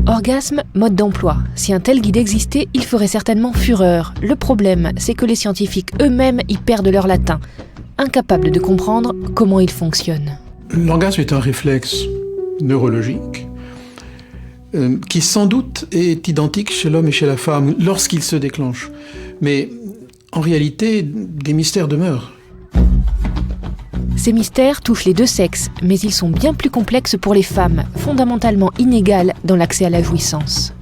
Orgasme, mode d'emploi. Si un tel guide existait, il ferait certainement fureur. Le problème, c'est que les scientifiques eux-mêmes y perdent leur latin, incapables de comprendre comment il fonctionne. L'orgasme est un réflexe neurologique qui sans doute est identique chez l'homme et chez la femme lorsqu'il se déclenche. Mais en réalité, des mystères demeurent. Ces mystères touchent les deux sexes, mais ils sont bien plus complexes pour les femmes, fondamentalement inégales dans l'accès à la jouissance.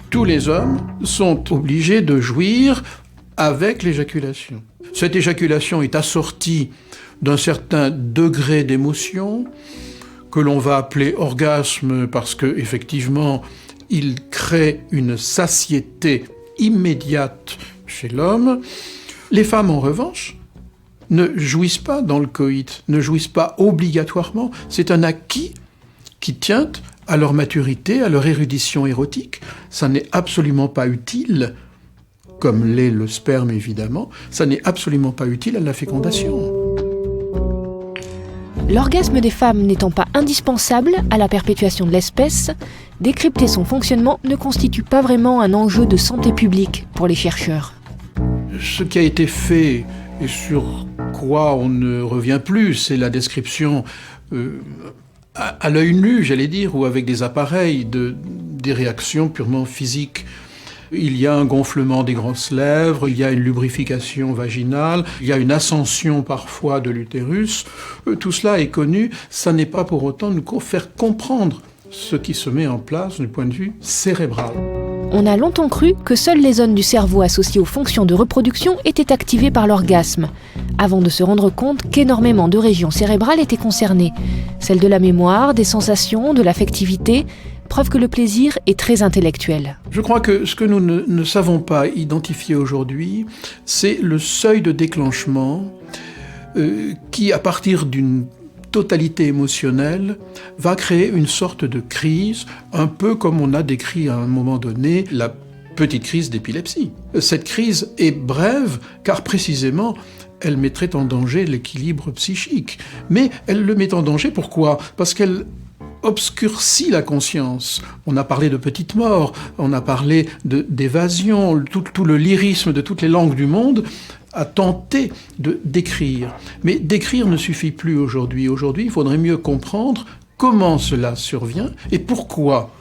Tous les hommes sont obligés de jouir avec l'éjaculation. Cette éjaculation est assortie d'un certain degré d'émotion que l'on va appeler orgasme parce qu'effectivement, il crée une satiété immédiate chez l'homme. Les femmes, en revanche, ne jouissent pas dans le coït, ne jouissent pas obligatoirement. C'est un acquis qui tient à leur maturité, à leur érudition érotique. Ça n'est absolument pas utile, comme l'est le sperme évidemment, ça n'est absolument pas utile à la fécondation. L'orgasme des femmes n'étant pas indispensable à la perpétuation de l'espèce, décrypter son fonctionnement ne constitue pas vraiment un enjeu de santé publique pour les chercheurs. Ce qui a été fait et sur quoi on ne revient plus, c'est la description à l'œil nu, j'allais dire, ou avec des appareils, des réactions purement physiques. Il y a un gonflement des grosses lèvres, il y a une lubrification vaginale, il y a une ascension parfois de l'utérus. Tout cela est connu, ça n'est pas pour autant nous faire comprendre ce qui se met en place du point de vue cérébral. On a longtemps cru que seules les zones du cerveau associées aux fonctions de reproduction étaient activées par l'orgasme, avant de se rendre compte qu'énormément de régions cérébrales étaient concernées. Celles de la mémoire, des sensations, de l'affectivité, preuve que le plaisir est très intellectuel. Je crois que ce que nous ne savons pas identifier aujourd'hui, c'est le seuil de déclenchement qui, à partir d'une totalité émotionnelle, va créer une sorte de crise, un peu comme on a décrit à un moment donné la petite crise d'épilepsie. Cette crise est brève, car précisément, elle mettrait en danger l'équilibre psychique. Mais elle le met en danger, pourquoi ? Parce qu'elle obscurcit la conscience. On a parlé de petite mort, on a parlé d'évasion, tout le lyrisme de toutes les langues du monde a tenté de décrire. Mais décrire ne suffit plus aujourd'hui. Aujourd'hui, il faudrait mieux comprendre comment cela survient et pourquoi